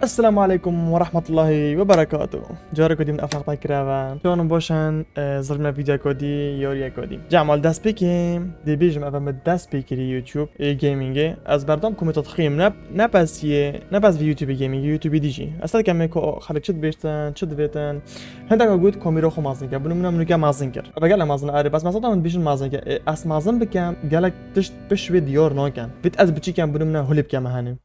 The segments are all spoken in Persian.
السلام عليكم ورحمة الله وبركاته. جارك كودي من أفاق تاكراوان شلون بوشن زرنا فيديو كودي يوريا كودي جعمل داس بيكيم دي بيجم أفا مد داس بيكري يوتيوب جيمينج از بردم كومي تضخيم نبس في يوتيوب جيمينج يوتيوب ديجي أصلا كم كو خليك شد بيشتن شد بيتن هندك أقول كومي روخو مازنكر بنو منو كم مازنكر بقول مازن أري بس مازن من بيجن مازنكر أس مازن بكم قالك تشت بشوي ديار ناكن بيت از بتشي كم بنو منو هلب كم هانم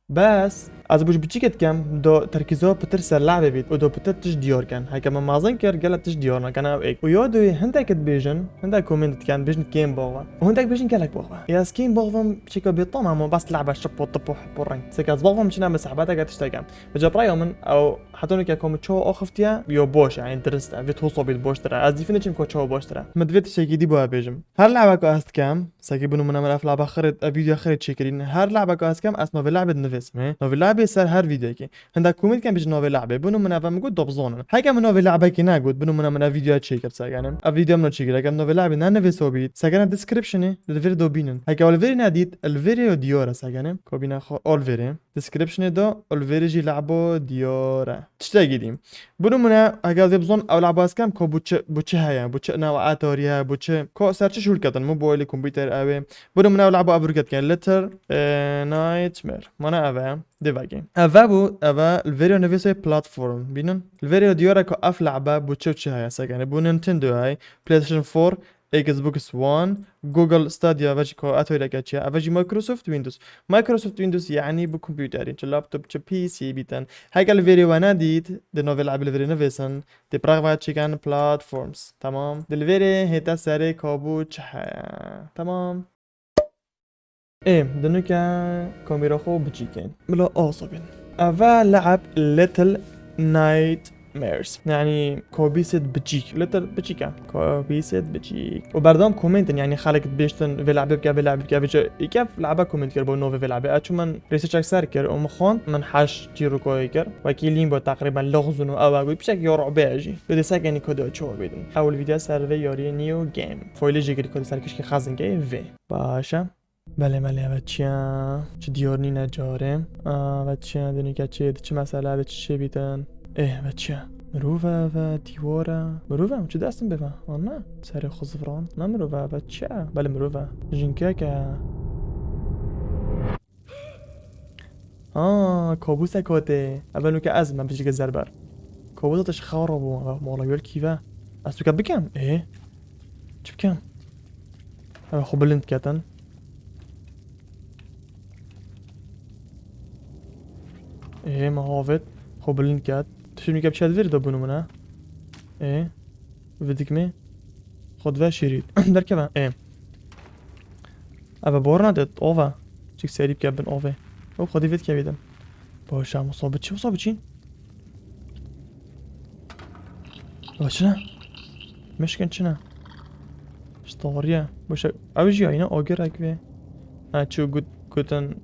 بس از بوش بچیکت کم دو ترکیزا پتر سر لعبه بید و دو پتر تش دیار کن هی کم مازن کر گلت تش دیار نکن او ایک و یادوی هندک بیژن هندک کومنت کن بیژن کیم باوا و هندک بیژن کلک باوا یا سکیم باوام چیکا بیطام اما بس لعبه شب و طب و حب سکاز باوام چنا مسحبات اگه تشتاقم بجاب رايومن او حتى نك كوم تشو اخفتيا بيو بوش يعني درست فيت هو صوبيت بوش ترى از ديفينيشن كو تشو بوش ترى مدفيت شيكي دي بو بيجم هر لعبه كو است كام ساكي بنو من اف لعبه اخرت فيديو اخرت شكرين هر لعبه كو است كام اس نوفل لعبه نفس مي نوفل لعبه سر هر فيديو كي هندا كومنت كان بيج نوفل لعبه بنو من اف مقول دوبزون هاي كان نوفل لعبه كي ناقود بنو من فيديو شيكر ساكن فيديو من شيكر كان نوفل لعبه نان نفس صوبيت ساكن ديسكريبشن الفيديو دوبينن هاي كان الفيديو ناديت الفيديو ديورا ساكن كوبينا خو الفيديو ديسكريبشن دو الفيديو جي لعبه ديورا تشتاقيديم بنو منا اگر زبزون او لعباس کم کو بوچه هيا بوچه نوعات اوريها بوچه کو سرچ شول کتن موبایل کامپیوتر اوه بنو منا لعبه ابركت كان لتر نايت مير مانا اوه ديفاجي اوه بو اوه الفيديو نفيسي بلاتفورم بينن الفيديو ديورا كو اف لعبه بوچه هيا سكن بو نينتندو هاي بلاي ستيشن 4 اكس بوكس 1 جوجل ستاديا فاجي كو اتوي لكاتشيا افاجي مايكروسوفت ويندوز مايكروسوفت ويندوز يعني بكمبيوتر انت لابتوب بي سي بيتن هاي الفيديو وانا ديت دي نوفل لعب الفيديو نفسن دي براغ تشيكان بلاتفورمز تمام دلفيري هيتا ساري كوبو تشحيا تمام ايه دنوكا كوميرا خو بتشيكين ملا اوصبن افا لعب ليتل نايت ميرز يعني كوبيسة بتشيك لتر بتشيكا كوبيسة بتشيك وبردام كومنت يعني خالك بيشتن في لعبة كيف لعبة كومنت كر بو نوفي في لعبة اتشو من ريسيرش اكثر كر ومخون من حاش تيرو كوي كر وكيلين بو تقريبا لغزن او اقول بشك يورع بيجي بدي ساكني كودو تشو بيدن اول فيديو سيرفي يوري نيو جيم فويلي جيكري كودو سركش كي خازن كي في باشا بله بچیان چه دیورنی نجاره بچیان دنی که چه مسئله چه بیتن بچیان مروفه و دیواره مروفه چه دستم بفهم نه سر خزفران نه مروفه بچه بله مروفه جنکه که کابوس کاته اولو که از من بشی زربر کابوساتش خارب و مالا کیفه از تو که بکم چه بکم خب بلند کتن ما هافت خب بلند کت تشو میگم چه ادویر دا بونو منه ودیک می خود و شیرید در که با اوه بار نداد اوه چیک سریب که بن اوه او خودی وید که بیدم باشه مصابت چین باشه نه مشکن چنه اشتاریه باشه اوه جی اینا آگر اگوه چو گوتن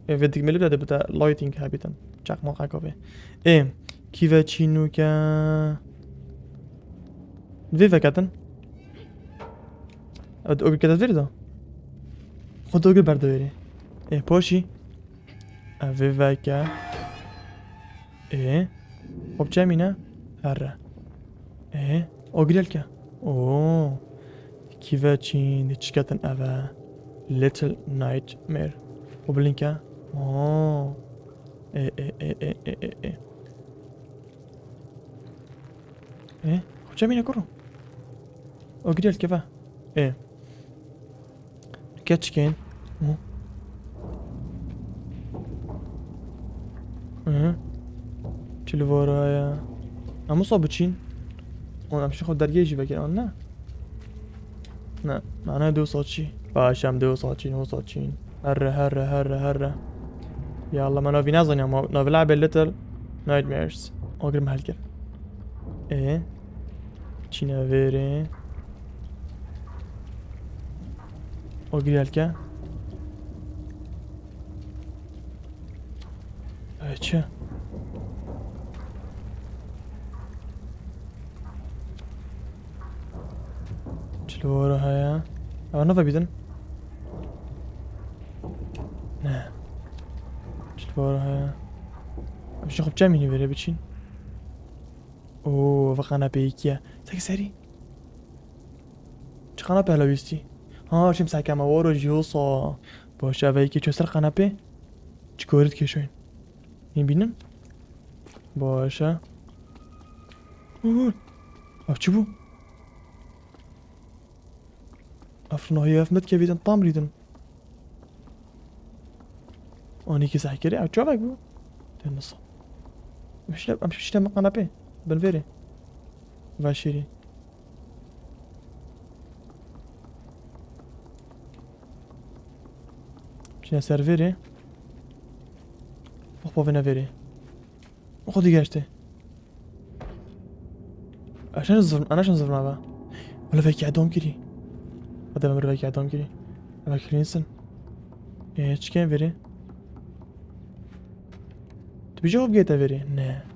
ودیک میلی بده بده لایتینگ ها بیدم چک ما قاقابه كيف تشينوكا فيفا كاتن اد اوغل كاتا فيردا خد اوغل بردويري بوشي فيفا كا خب چمينه هره اوغل كا اوه كيف تشين تشكاتن افا ليتل نايت مير وبلينكا اوه خب چه مینه کرو او گریل کفا کچکین چلو ورایا اما صابه چین اون همشه خود درگیه جی بگیر نه معنی 2 ساعت چی باشم 2 ساعت چین هره يلا ما نوفي نازن يا نوفي لعبة ليتل نايت ميرز اقرب محل كر چينا فيري اقرب هالكا چه چلو ورا هيا او نوفا بيدن نه چلو ورا هيا مش خب چه مینی بره بچین اوه و قناپه یکیه ساکی سری چه قناپه هلاویستی ها شم سکم وارو جیوسا باشه و یکی چه سر قناپه چی کارید کشوین این بینن باشه اوه اف چی بو اف نهایی افمد که بیدن طام ریدن آنی که سحکری او چه بو ده نصا مش لب امشي شتا قناپه بالفيري فاشيري مشينا سيرفيري وخبا فينا فيري وخدي قاشتي عشان الظلم انا عشان الظلم معاه ولا فيك عدوم كري هذا ما فيك عدوم كري اما كرينسن ايه ايش كان فيري تبي جواب جيتا فيري نه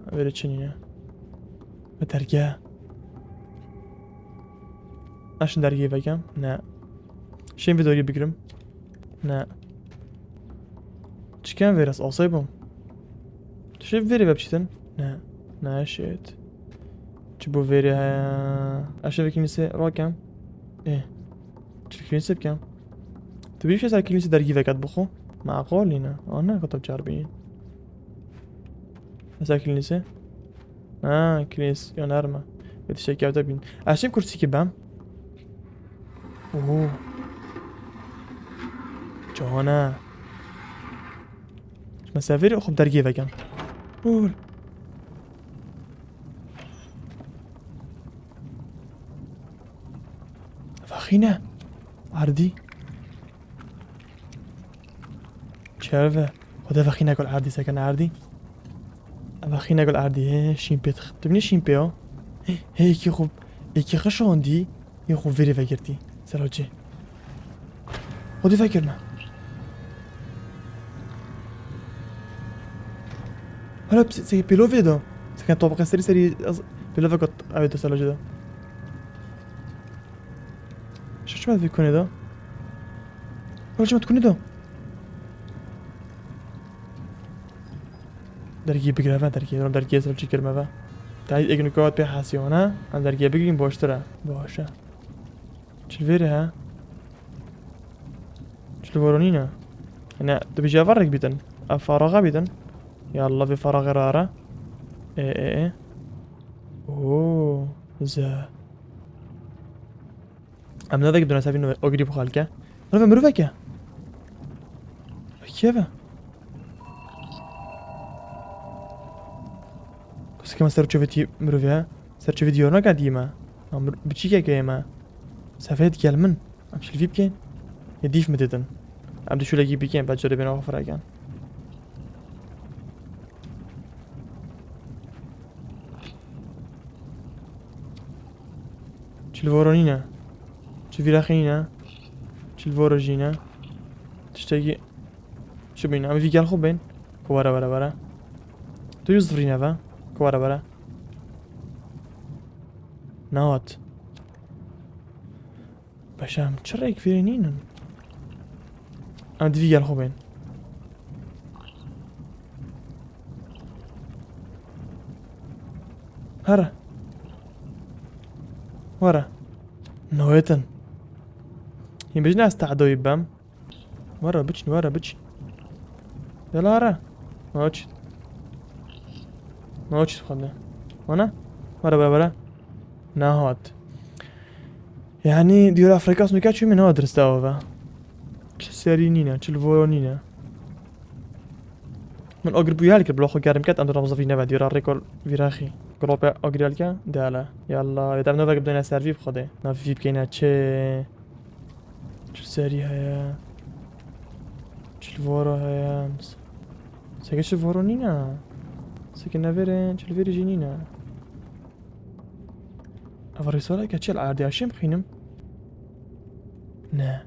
فيري تشينينا بترجع عشان درجة بكم نه شين فيديو بكرم نه ايش كان فيروس اصيبهم شايف فيري ببشتن نه نه شيت تبو فيري اشوف كنيسة راكم ايه تشوف كنيسة بكم تبي شو صار كنيسة درجة بكت بخو معقول هنا انا كنت بجربين هسا كنيسة كنيسة يا نرمة بتشيك اوت بين عشان كرسي كبام اوه جوانا مسافر خب درجة بكم قول فخينة عردي شرفة وده فخينة كل عردي سكن عردي فخينة كل عردي هي شين بيتخ تبني شين بيو هي كي خوب يكي خشوندي يخوب فيري فكرتي سراجي ودي فكرنا هلا بس سي بيلو فيدو سكن طبقة سري بيلو فقط عبيدو سراجي ده شو ما بيكون ده ولا شو ما تكون ده درجة بگیره درجة سال چی کرد مفه تایید اگنکات به حسیانه هم درجة بگیریم باشتره باشه چل ویره ها چل ورونی نه نه تو بیجا فرق بیدن فراغه بیدن یالله في فراغ راره ايه اوه زه ام نداك بدون اسافي انه اقرب خالك انا بمروفك كيف بس كما صار تشوفتي مروفيها صار تشوف فيديو انا قديمه بتشيكا كيما سافيت كلمن امشي الفيب كاين يديف مددن عبد شو لاقي بكين بعد جربنا وفر كان تشلفورونينا تشوفي لاخينا تشلفوروجينا تشتاقي شو بين عم في قال خو بين كوارا برا تو يصفرينا فا كوارا برا نوت باشام تشريك فيرينين عم في قال خو بين هرا ورا نويتن هي بجنا استعدوا يبام ورا بتشني ورا بتشي يلا ورا موتش خدنا وانا ورا نهات يعني ديور افريقيا اسمك شو من هو درستاوفا سيرينينا تشلفورونينا من اقرب ويالك بلوخو كارم كات اندر رمز فينا ديور ريكول فيراخي جروب اقريالك دالا يلا يدام نوفا بدنا سيرفي بخده نافي بكينا تشي سري هيا تشلفورو هيا ساكن تشلفورونينا ساكن نافيرين تشلفيري جينينا افريسولا كاتشل عادي اشم خينم نا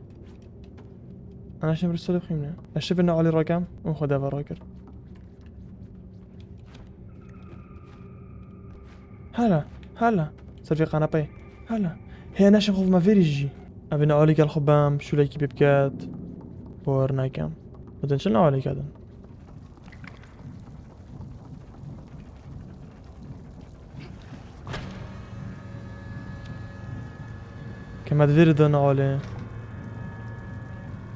انا اشم رسولة بخيمنا اشوف انه علي رقم ونخدها فراكر هلا صار في قنابي هلا هي انا شم خوف ما فيري جي ابن علي قال خبام شو ليكي ببكات بورنا كم بدن شنو عليك هذا؟ كما تفير دون عليه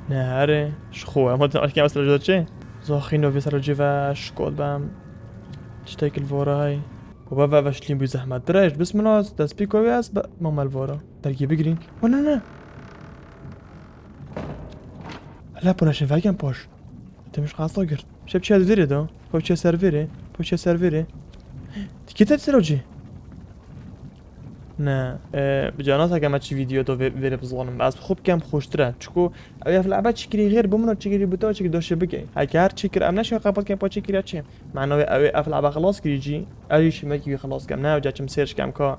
نهاره شخوه ما تنقل كم أسرع جدا شيء زاخينو في سر جيفا شكود بام تشتاك الفوراي وبابا بشلين بزحمة درج بسم الله دست بيكو بياس ماما الفورا درجي بجرين وانا لا بوناشين فاكن باش انت مش قاصد قرد شو بشي هذا ده بوشي سيرفيري تكيت تسروجي نه بجانات اگه ما چی ویدیو تو ویره بزنم از خوب کم خوشتره چکو اوی لعبه چیکری غیر بمونه چیکری بوتا چیک داشه بگی اگه هر چیکر ام نشه قبل کم پا چیکری چی معنی اوی لعبه خلاص کریجی اریش میگی خلاص کم نه وجا چم سرچ کم کا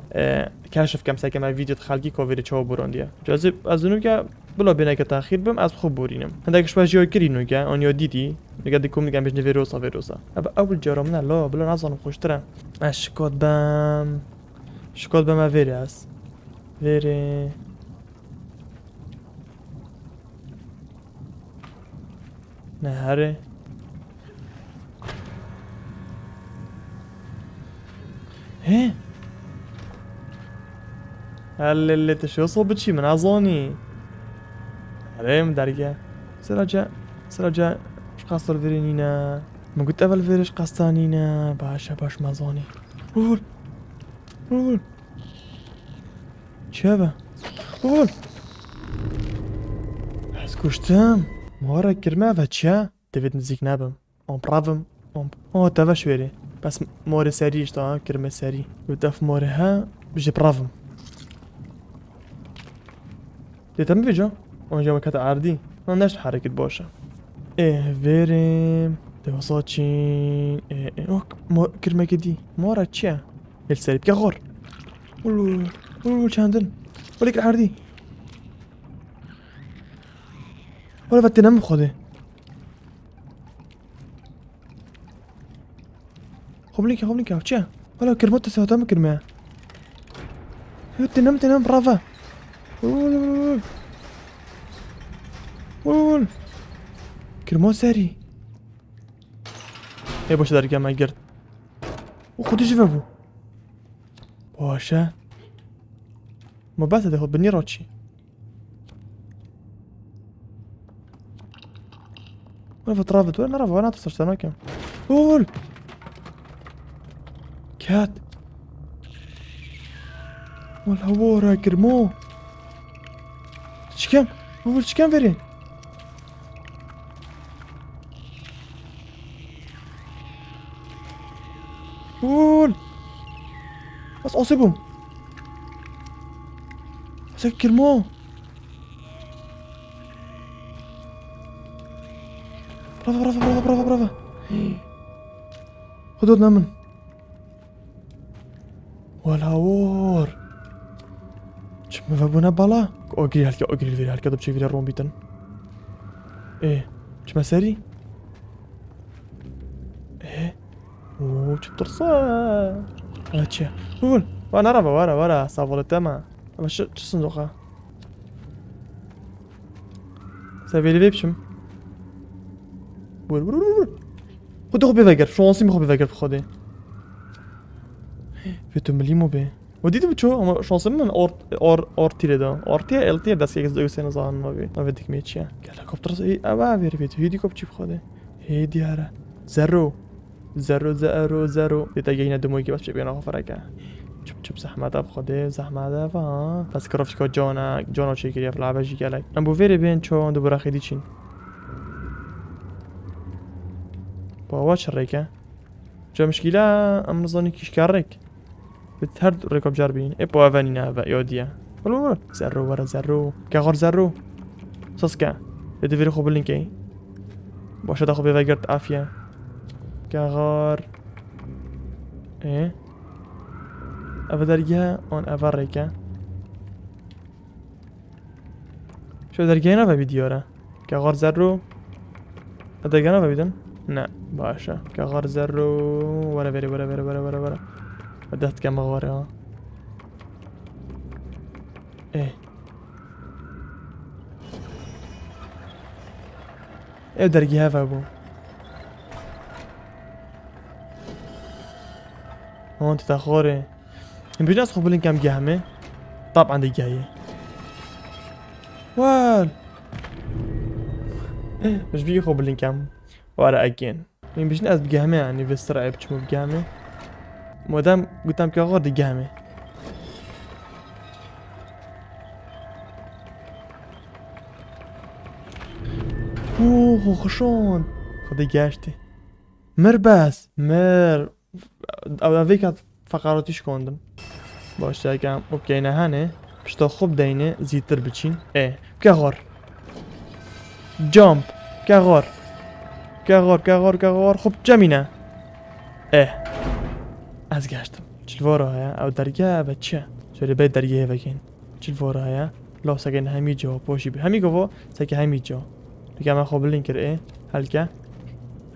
کشف کم سکم ویدیو خلقی کا ویره چاو براندیه جذب از اونو که بلا بینه که تاخیر بم از خوب برینم هندکش باش جای کرینو که آن یا دیدی میگه دیکم میگم بجنه ویروسا اب اول جارم نه لا بلا نزانم خوشتره اشکات بم شکل به ما ویره است ویره نه هره هه هل اللي تشوصل بتشي من عظاني عليهم درجة سراجة اش قاصر فيرينينا ما قلت اول فيرش قاستانينا باش مازاني قول شابه قول حس كشتم مورا كرما فتشا دفيت نزيك نابم برافم تفا شويري بس موري ساري اشتا كرما ساري ودف موري ها بجي برافم دي تم فيجا اونجا مكات عردي ما ناش حركة باشا فيري دوصاتشين اوك كرما كدي مورا تشا الساري بكا غور قول چندن وليك العردي ولا فتنام بخوده خب ليك چه ولا كرمات تساوتا مكرمه تنام برافا قول كرمات ساري ايه باش دارك ما قرد وخد جفافو باشا ما بس ده بني راتشي وين فترافت وين رافا وانا تصرت انا كم قول كات والهوارة كرمو شكم قول شكم فيرين قول بس اصيبهم سكر مو برافو خدود نمن والهوار شم فابونا بالا اوغري الفيري هالكا دبشي فيري روم بيتن ايه شما ساري ايه شو بترصا هاتشا قول وانا رافا ورا صافو التما شو صندوقها سافي لي بيبشم خود خوبی وگر شانسی میخوای وگر بخوده فيتو مليمو به وديت بتشو اما شانسي من اور تيري دا اور تي ال تي داس يكز دو سنه زان ما بدك ميتشيا هليكوبتر اي ابا فيري فيتو هيليكوبتر بخوده هي دياره زرو دیتا گینا دموی که بس چه بیان فرقه چپ زحمت اب خوده زحمت اب بس کرافتش که جانا چه کردی لعبه جی گلک ام بو ویری بین چون دو برخی دیچین با شريكه جا مشكلة ام نظني كيش كارك بتهرد ركب جربين ابو افانينا يوديا والله زرو ورا زرو كغور زرو ساسكا يدفير خوب اللينكي باشه دا خوب بيفاقرت عافية كغور ايه افدرجها اون افريكا شو درجينا في فيديو كغور زرو درجينا في فيديو نه باشه كغار زرو ورا بدأت كم غارة ها ايه درگی هوا بو هون تتخوره بيجي ناس خبلين كم جهمه طبعا دي جايه وال مش بيجي خبلين كم ورا اجين مين بيجي ناس بجهمه يعني بالسرعه بتشمو بجهمه مادام قدام كغور دي جهمه اوه خشون خدي جاشتي مر بس مر او اویک فقراتیش کندم باشه اگم اوکی نه هنه پشتا خوب دینه زیتر بچین که غار جامپ که غار خوب جمینه از گشتم چلوارا هیا او درگه بچه شوری باید درگه بکن چلوارا هیا لا سکن همی جا پاشی بی همی گفا سکن همی جا دیگه من خوب لین کر هلکه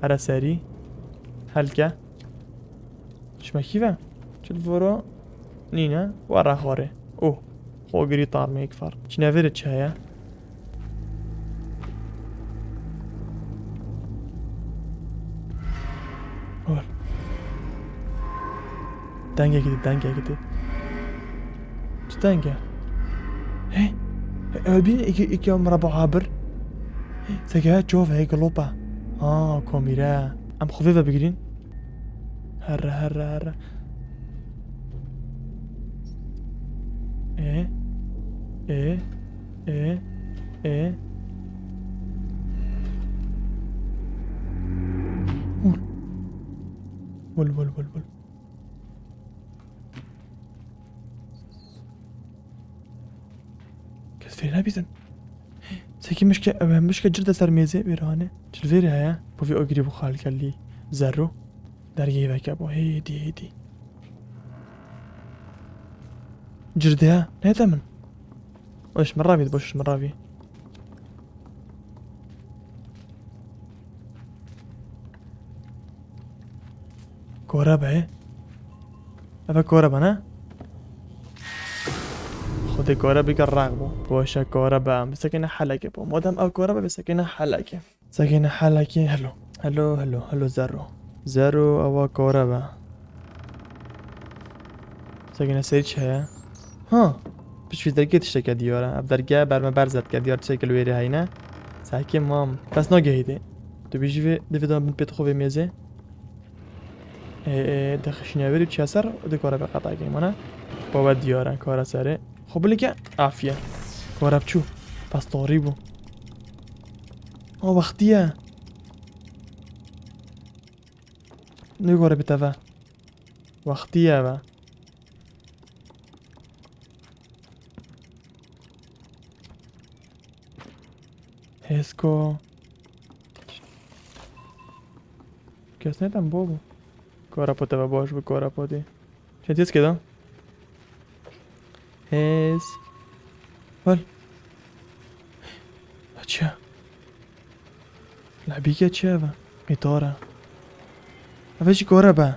هر سری هلکه شما كيفه تلفورو نينا ورا خوري اوه خو قري طار ما يكفر شنا فيرتش هيا هول دنگه كده چه دنگه بين ايكي مربع عابر سكاهات شوف هي قلوبة كوميرا ام خفيفة بقرين هرة ايه ول كثير نبيتن سيكي مشكلة جردة سرميزة بيرانه تلفيري هيا بوفي اقري بخال كالي زرو درگی وکه با هیدی جرده ها نه تمن وش مرابي باش مرابي كهرباء افا كهرباء انا خذي كهرباء الرغبة بوشا كهرباء بسكينة حلقة بو مادام او كهرباء بسكينة حلقة سكينة حلقة هلو زارو او كهرباء سكينة سيرش هيا پیش درگه تشتکه دیاره اب درگه برمه برزد که دیار تشکل ویری هینه ساکی مام پس ناگهیده تو بیجی دویدان من پیت خوبه میزه دخشینه ویری چی اثر دو کاره به قطعه که ایمانه بابا دیاره کاره سره خب بلی که عافیه کاره بچو پس طاری بو وقتیه نو کاره بتوه وقتیه و هسكو كاس نتم بابو كورا بوتا باش بكورا بودي شنتيس كده هس ول اتشا لعبيكا تشافا قطارة افاجي كورا با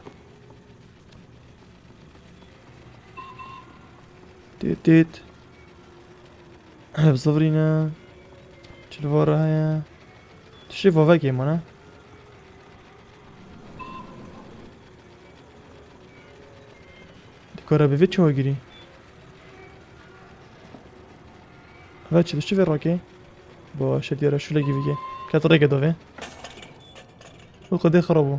تيت بصفرينا چلوارا هيا تشري فوفا كيمانا ديكورا بفيت شو هجري فاتش تشوفي راكي باش ديرا شو لاقي فيكي كطريقة دوفي وقدي خربو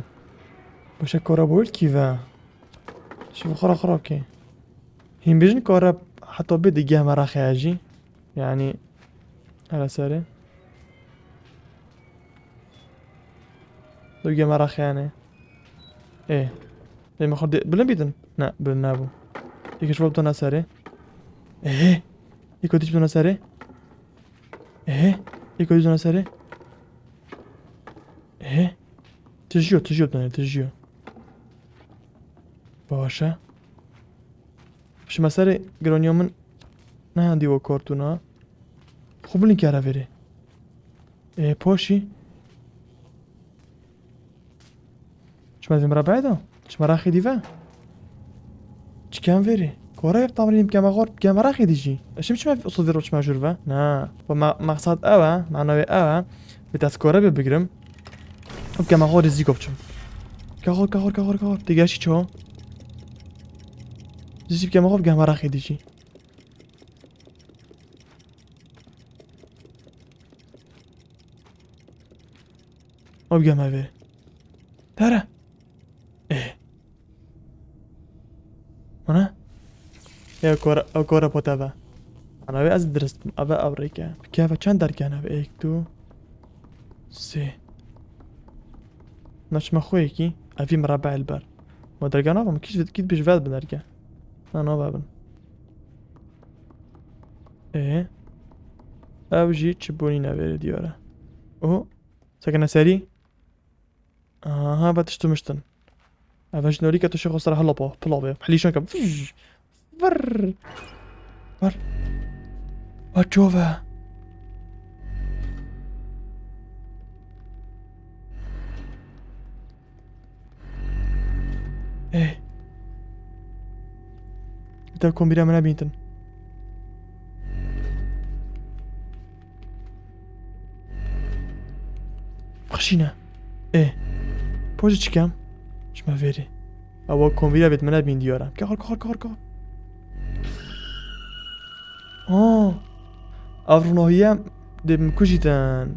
باش كورا بول كيفا شوف خراب كي هين بيجن كورا حتى بدي جاه مراخي اجي يعني على ساري دوگه مراخیانه ما خود بلن بیدن نه بلن نبو یکیش باب تو نساره یکو دیش بتو نساره یکو دیش بتو نساره تجیو بتونه تجیو باشه بشه مساره گرانیا من نه هندی و کارتونا خوب بلین که وره پاشی شما زمرا بعدا شما راخي ديفا چ كان فيري كورا يطمرين بكما غور بكما راخي ديجي شما في اصل فيرو شما جورفا نا مقصد اوا معنوي اوا به دست کاره بگیرم اوکی ما خود زی گفتم کار دیگه چی چه زیب که ما خود گم رخی دیجی ما بگم اوه تره منه یا کار پتوه انا اوه از درستم اوه اوریکه که اوه چند درکن اوه 1 2 3 نشما خوی کی اوی مربع البر ما درگان آقا کیت بیش ود بنرگه انا بابن او جی چبونی نویره دیاره اوه ساكن سري ها بتشتمشتن افاش نوريك تشخص صراحه لبا بلابا حليشون كم فر فر واتشوفا ده كومبيرا من بينتن خشينا بوجي چكم شما فيري او كومبيرا بيت من بين ديارم كار افرناهية دم كوجيتن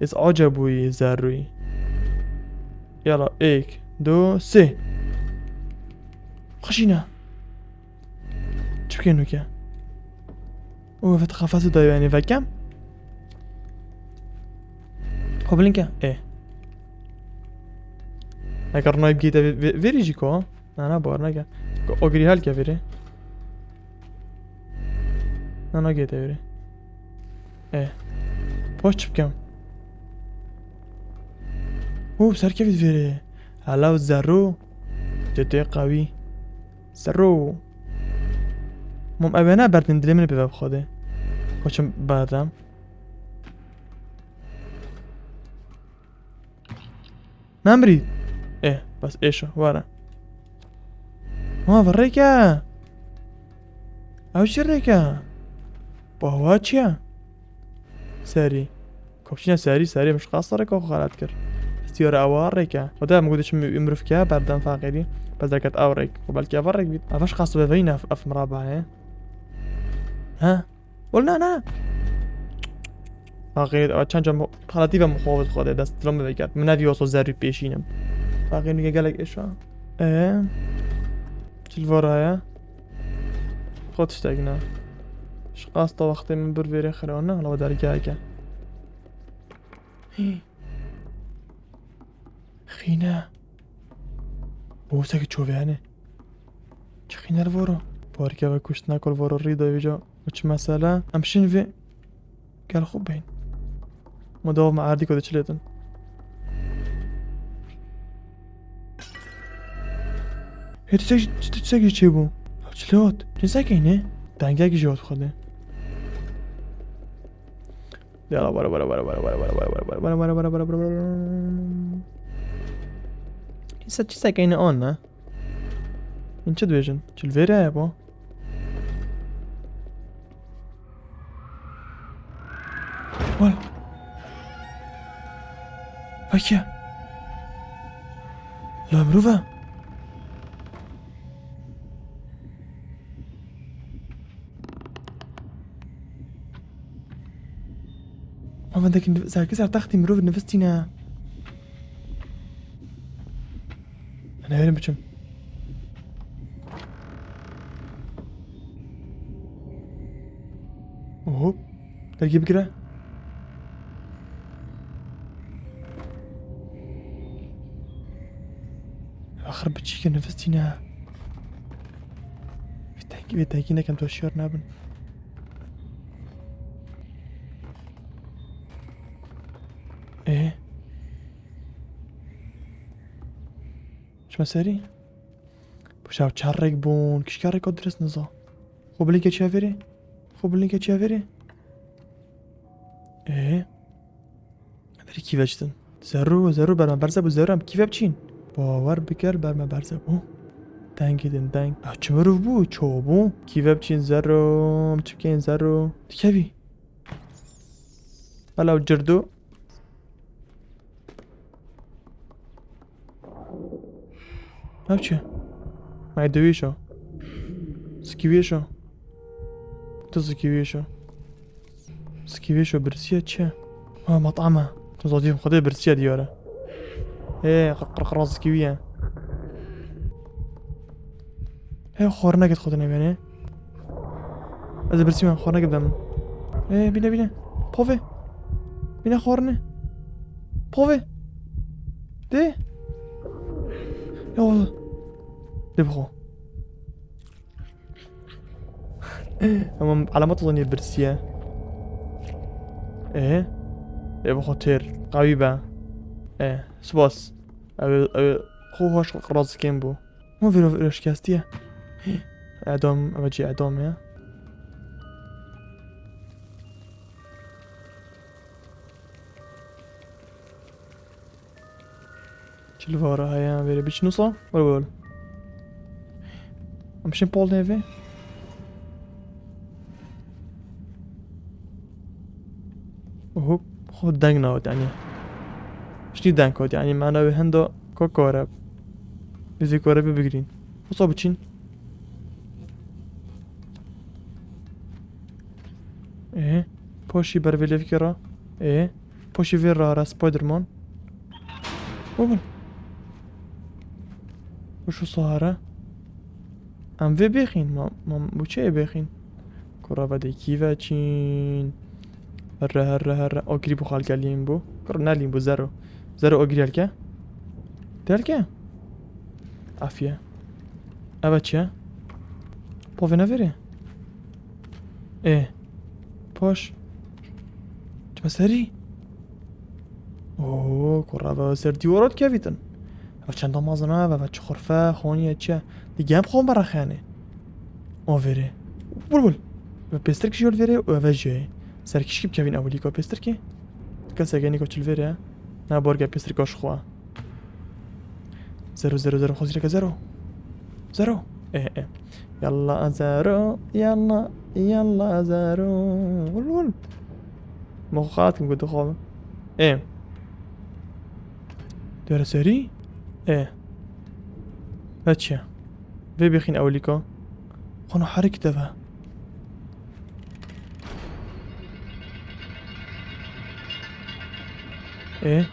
از عجبوي زروي يلا 1 2 3 خشينا چكينو كه او فتخافت دايو يعني فكم خب لینکه اگر نایب گیته ویری جی که نه بار نگه اگری حال که ویری نه گیته ویری باش چی بکم سر که ویری حالا و زرو جده قوی زرو مم اوه بردن دلی منو بباب خوده خوشم بردم نمري بس ايشو ورا وريكا او شريكا بواتشيا ساري كوبشينا ساري مش قاصة ريكا خالات كر استيارة اوار ريكا ودا مقودش يمرفكا بردان فاقيري بس داكت اوريك وبالكي افريك بيت افاش قاصة بفينا اف مرابع ها قلنا انا فقیر چند جا خلاطی و مخابط خواده دست درام بگرد من نوی واسه زری پیشینم فقیر نگه گلک اشا چل ورایا خودش تگنه شقاس تا وقتی من بر ویری خرانه لو درگه که خینه بوسه که چوبیانه چه خینه رو ورا بارکه و کشت نکل ورا ریدا ویجا وچه مسئله همشین وی قال خوب بين مداوم مع عردي كده چليتن تساقي چه بو چلوت تساقي اینه دنگه جواد خوده يلا برا تساقي اینه آن نه این چه دویجن چل ویره با وال فكيا لا مروفا ما بدك سار تختي مروف نفستينا انا وين بچم اوه درگی بگیره آخر بچی که نفستی نه بتاکی نکم تو شیار نبن شما سری؟ بشاو چرک بون کش کاری که درست نزا خوب لینکه چی هفری؟ داری کی وجدن؟ زرو برم برزه بو زرو هم کی وبچین؟ باور بکر برم برزه بو دنگ چه مروف بو چو بو کی وبچین زرو چه بکن زرو تکوی بلاو جردو هاو چه؟ مای دویشو سکیویشو تو سكيويشو برسية چه؟ مطعمه تصاديم خدي برسية دياره ايه قرقراز سكيوية ايه خورنا قد خدنا بيني از برسية خورنا قدام ايه بينا بوفي بينا خورنا بوفي دي يلا دي بخو هم علامات ظنية برسية ايه بخو تير قوي با ايه سباس او خو هاش قراز كيم بو مو فيرو شكاستيه اعدام اجي اعدام يا شلفارة هيا فيري بيش نوصا ولا قول امشي بول نيفي وهو خود دنگ نهاد يعني شني دنگ هاد يعني معنا هندا كوكارب بزي كارب بگرين وصا بچين ايه پاشي بر ویلیف کرا ايه پاشي ویر را سپایدرمان بابن وشو صهره ام وی بخين ما بو چه بخين كرا ودي كيفا چين هره آگری بو خال کلیم بو کرا نلیم بو زرو آگری هلکه دلکه عافیه اوه چیه پاوه نویره پاش چه بسری اوه کرا و سر دیوارات که ویتن و چند مازنه و چه خرفه خونیه چه دیگه هم خوام برا خانه آوره بول و پستر کشی ویره و اوه جه سرکیش کب کبین اولی که پستر که کسی گنی که چل ویره نه بارگه پستر کاش خواه زرو خوزی لك زرو ايه يلا زرو يلا زرو ول مخاتكم قد خواب ايه داره سري ايه هاتشا في بيخين اوليكو خونو حرك دفا ايه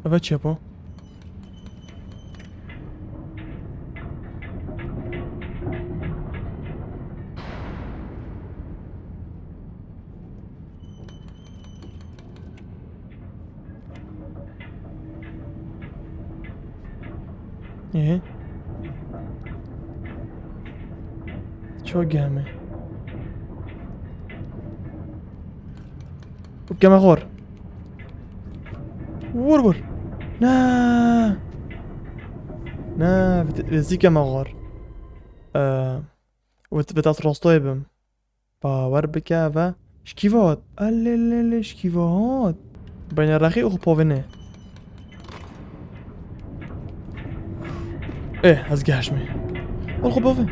اوه چیه با ايه چو گمه گمه غور ور نه فيزيكا مغار وتبتاس راستوي بم باور بكافا شكيفات اللي شكيفات بين الرخي اخو بوفيني ايه هزقاشمي والخو بوفين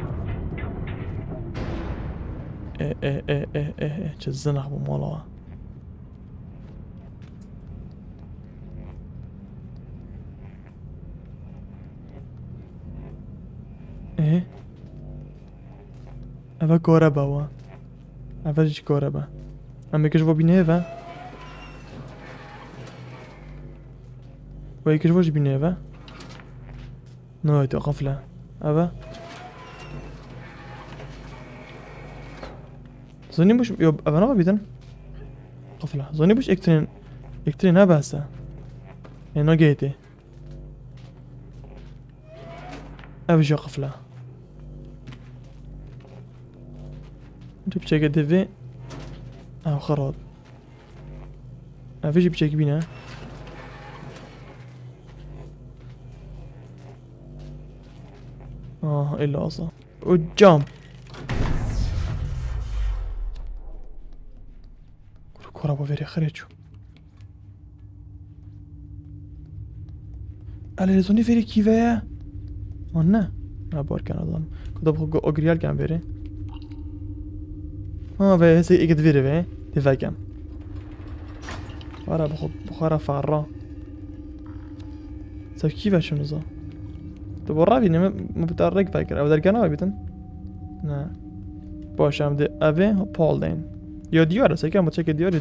ايه جزنخ بمولا ايه اوه كوربا وا اوه جي كوربا اما كشفو بينيفا وي كشفو جي بينيفا نو تو قفلة اوه ظني مش يوب اوه نغا بيدن قفلة ظني مش اكترين ها باسا يعني جيتي اوه جي قفلة جيب شيء ديفي خراب في جيب شيء بينا الا اصلا والجام كورا بوفيري خريجو على زوني فيري كيفايا نه بار كان اظن كنت ابغى اجريال كان فيري به هسه ايقد فيري به تفاكم ورا بخارا فارا طيب كيف شو نظام؟ طب ورابي ما بتقرق فاكر او درقنا بيتن؟ نه باشم ده اوه پالدین یا دیاره سکه اما چک دیاره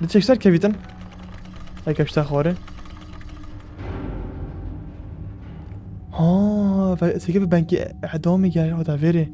ده چکسر که بیتن؟ ای کشته خواره ها سکه به بنکی اعدام میگه ها ده ویره